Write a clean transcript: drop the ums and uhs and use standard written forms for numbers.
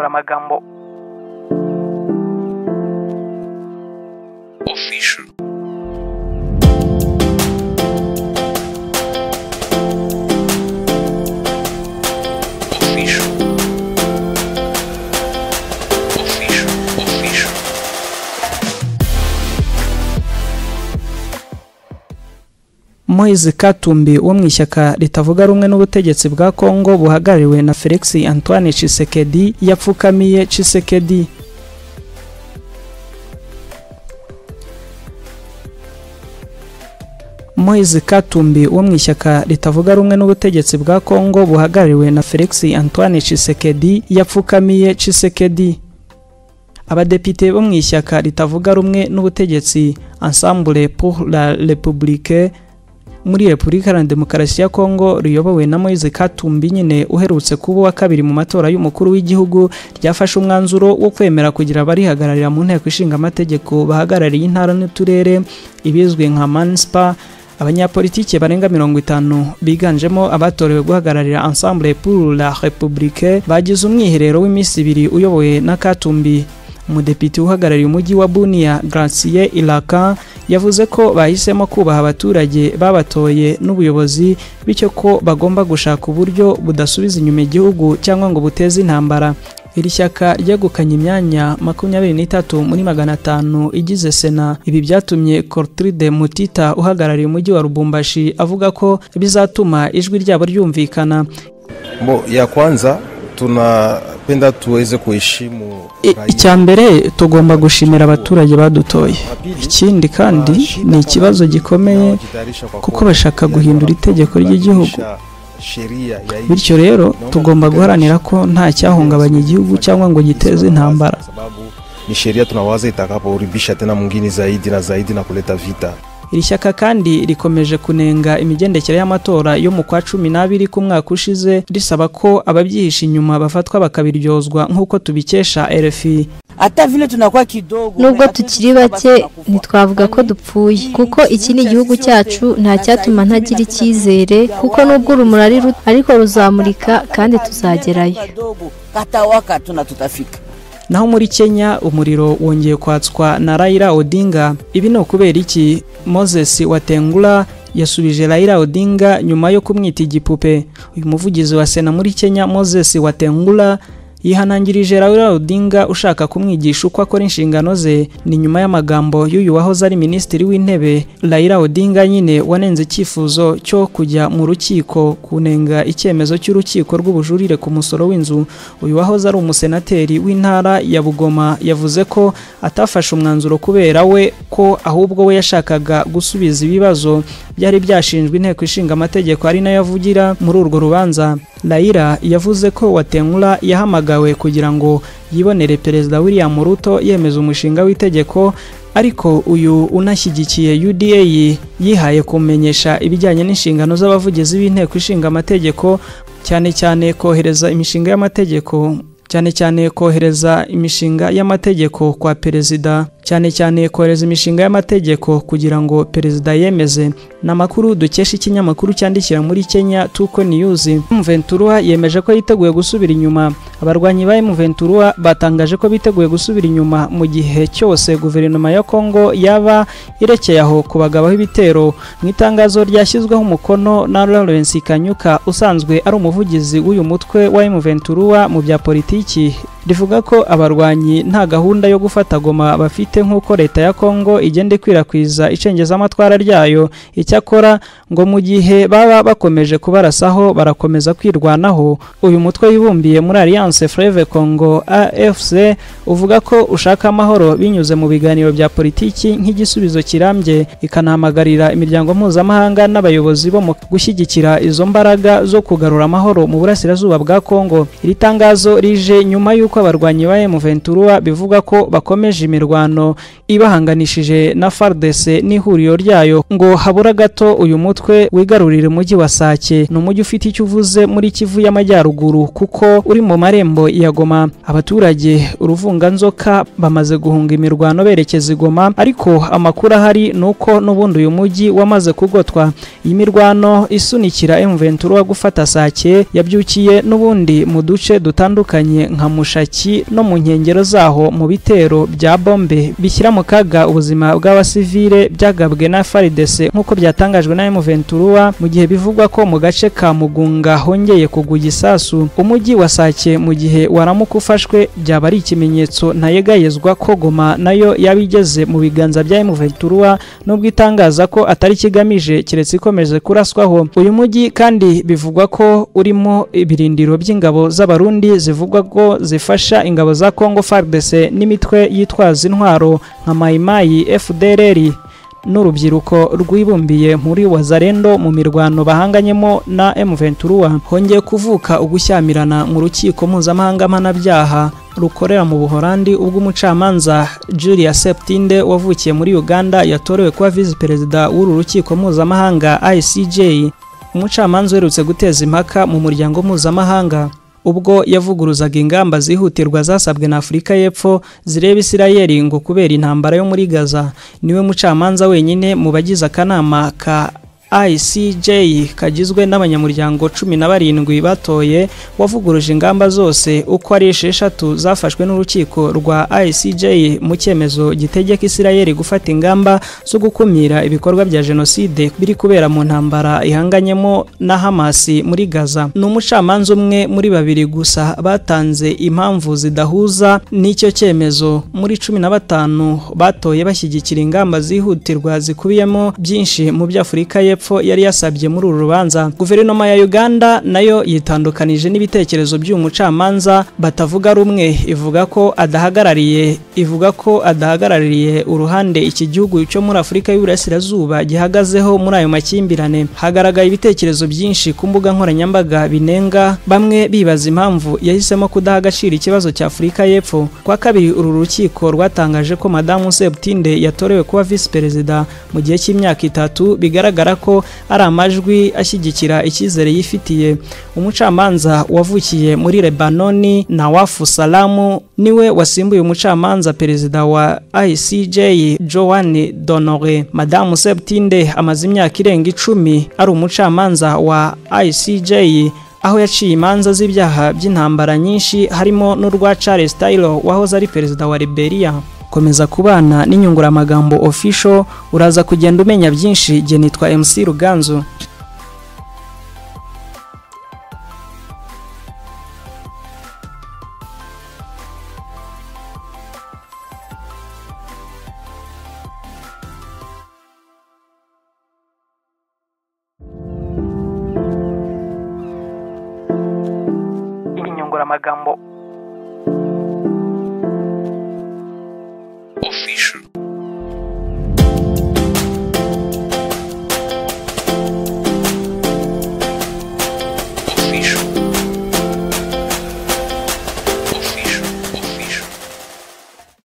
amagambo. Official. Moise Katumbi wo mu ishyaka ritavuga rumwe n'ubutegetsi bwa Kongo buhagarariwe na Felix Antoine Tshisekedi yapfukamiye Tshisekedi. Moise Katumbi wo mu ishyaka ritavuga rumwe n'ubutegetsi bwa Kongo buhagarariwe na Felix Antoine Tshisekedi yapfukamiye Tshisekedi. Abadepite bo mu ishyaka ritavuga rumwe n'ubutegetsi Ensemble pour la République muri Repubulika ya Demokarasi ya Kongo riyobowe na Moise Katumbi nyine uherutse kuba wa kabiri mu matora y'umukuru w'igihugu ryafashe umwanzuro wo kwemera kugira barihagararira mu nteko ishinga amategeko bahagarariye intara n'uturere ibizwe nka Manspa. Abanyapolitike barenga 50 biganjemo abatorewe guhagararira Ensemble pour la République bagize umwiherero w'iminsi 2 uyobowe na Katumbi. Umudepite uhagarariye umujyi wa Bunia Gracier Ilaka yavuze ko bahisemo kubaha abaturage babatoye n'ubuyobozi bityo ko bagomba gushaka uburyo budasubiza inyuma igihugu cyangwa ngo buteze intambara. Iri shyaka ryegukanye imyanya 23 muri 500 igize Sena. Ibi byatumye Cortride Mutita uhagarariye umujyi wa Lubumbashi avuga ko bizatuma ijwi ryabo ryumvikana. Ya kwanza tunapenda tuweze kuheshimu icyambere tugomba gushimira abaturage badutoye. Ikindi kandi ni ikibazo gikomeye kuko bashaka guhindura itegeko ry'igihugu. Bityo rero tugomba guharanira ko nta cyahungabanya igihugu cyangwa ngo giteze intambara. Ni sheria tunawaza itakaporibisha tena mwingine zaidi na zaidi na kuleta vita. Iri shyaka kandi rikomeje kunenga imigendekere y'amatora yo mu kwa 12 ku mwaka ushize risaba ko ababyihisha inyuma bafatwa bakabiryozwa nk'uko tubikesha RFI. Nubwo tukiri bake ntitwavuga ko dupfuye kuko iki ni igihugu cyacu nta cyatuma ntagira icyizere kuko nubwo urumuri ariko ruzamurika kandi tuzagerayo. Naho muri Kenya umuriro wongeye kwatswa na Raila Odinga. Ibi no kubera iki? Moses Wetangula yasubije Raila Odinga nyuma yo kumwita igipupe. Uyu muvugizi wa Sena muri Kenya Moses Wetangula yihanangirije Raila Odinga ushaka kumwigisha uko akora inshingano ze. Ni nyuma y'amagambo y'uyu wahoze ari minisitiri w'intebe Raila Odinga nyine wanenze icyifuzo cyo kujya mu rukiko kunenga icyemezo cy'urukiko rw'ubujurire ku musoro w'inzu. Uyu wahoze ari umusenateri w'intara ya Bugoma yavuze ko atafashe umwanzuro kubera we ko ahubwo we yashakaga gusubiza ibibazo byari byashinjwe inteko ishinga amategeko ari nayo yavugira muri urwo rubanza. Raila yavuze ko Wetangula yahamagawe kugira ngo yibonere Perezida William Ruto yemeza umushinga w'itegeko, ariko uyu unashyigikiye UDA yihaye kumenyesha ibijyanye n'inshingano z'abavugizi b'inteko ishinga amategeko cyane kohereza imishinga y'amategeko kwa perezida, kohereza imishinga y'amategeko kugira ngo perezida yemeze. Namakuru dukesha ikinyamakuru cyandikira muri Kenya Tuko News. M23 yemeje ko yiteguye gusubira inyuma. Abarwanyi ba M23 batangaje ko biteguye gusubira inyuma mu gihe cyose guverinoma ya Kongo yaba irekeye aho kubagabaho ibitero. Mu itangazo ryashyizweho umukono na Lawrence Kanyuka usanzwe ari umuvugizi w'uyu mutwe wa M23 mu bya politiki, rivuga ko abarwanyi nta gahunda yo gufata Goma bafite nk'uko leta ya Kongo igenda ikwirakwiza icengeza amatwara ryayo. Icyakora ngo mu gihe baba bakomeje kubarasaho barakomeza kwirwanaho. Uyu mutwe wibumbiye muri Alliance Fleuve Congo AFC uvuga ko ushaka amahoro binyuze mu biganiro bya politiki nk'igisubizo kirambye, ikanahamagarira imiryango mpuzamahanga n'abayobozi bo mu gushyigikira izo mbaraga zo kugarura amahoro mu burasirazuba bwa Kongo. Iri tangazo rije nyuma y'uko abarwanyi ba M23 bivuga ko bakomeje imirwano ibahanganishije na FARDC n'ihuriro ryayo ngo habura gato uyu mutwe wigarurira umujyi wa Sake. Ni umujyi ufite icyo uvuze muri Kivu y'Amajyaruguru kuko uri mu marembo ya Goma. Abaturage uruvunganzoka bamaze guhunga imirwano berekeza Goma, ariko amakuru ahari nuko n'ubundi uyu mujyi wamaze kugotwa. Iyi mirwano isunikira M23 gufata Sake yabyukiye n'ubundi mu duce dutandukanye nka Mushaki Mushaki no mu nkengero zaho mu bitero bya bombe bishyira mu kaga ubuzima bw'abasivile byagabwe na FARDC nk'uko byatangajwe na M23 mu gihe bivugwa ko mu gace ka Mugunga hongeye kugwa igisasu. Umujyi wa Sake mu gihe waramuka ufashwe byaba ari ikimenyetso ntayegayezwa ko Goma nayo yabigeze mu biganza bya M23 nubwo itangaza ko atari kigamije kiretse ikomeje kuraswaho. Uyu mujyi kandi bivugwa ko urimo ibirindiro by'ingabo z'abarundi zivugwa ko zifasha ingabo za Congo FARDC n'imitwe yitwaza intwaro nka Maimai FDLR n'urubyiruko rwibumbiye muri Wazalendo mu mirwano bahanganyemo na M23. Hongeye kuvuka ugushyamirana mu rukiko mpuzamahanga mpanabyaha rukorera mu Buholandi ubwo umucamanza Julia Septinde wavukiye muri Uganda yatorewe kuba vice perezida w'uru rukiko mpuzamahanga ICJ. Umucamanza uherutse guteza impaka mu muryango mpuzamahanga ubwo yavuguruzaga ingamba zihutirwa zasabwe na Afurika y'Epfo zireba Isirayeli ngo kubera intambara yo muri Gaza. Niwe mucamanza wenyine mu bagize akanama ka ICJ kagizwe n'abanyamuryango 17 batoye wavuguruje ingamba zose uko ari 6 zafashwe n'urukiko rwa ICJ mu cyemezo gitegeka Isirayeli gufata ingamba zo gukumira ibikorwa bya genocide biri kubera mu ntambara ihanganyemo na Hamas muri Gaza. N'umucamanza umwe muri babiri gusa batanze impamvu zidahuza n'icyo cyemezo muri 15 batoye bashyigikira ingamba zihutirwa zikubiyemo byinshi mu bya Afurika yari yasabye muri uru rubanza. Guverinoma ya Uganda nayo yitandukanije n'ibitekerezo by'uyu mucamanza batavuga rumwe, ivuga ko adahagarariye uruhande iki gihugu cyo muri Afurika y'Uburasirazuba gihagazeho muri ayo makimbirane. Hagaragaye ibitekerezo byinshi ku mbuga nkoranyambaga binenga, bamwe bibaza impamvu yahisemo kudaha agaciro ikibazo cya Afurika y'Epfo. Kwa kabiri uru rukiko rwatangaje ko Madamu Septinde yatorewe kuba vice perezida mu gihe cy'imyaka 3 bigaragara ko ari amajwi ashyigikira icyizere yifitiye. Umucamanza wavukiye muri Lebanoni Nawaf Salamu niwe wasimbuye umucamanza perezida wa ICJ Joanne Donore. Madamu Septinde amaze imyaka irenga 10 ari umucamanza wa ICJ aho yaciye imanza z'ibyaha by'intambara nyinshi harimo n'urwa Charles Taylor wahoze ari perezida wa Liberia. Komeza kubana n'inyunguramagambo official uraza kugenda umenya byinshi. Je nitwa MC Ruganzu. Inyunguramagambo official.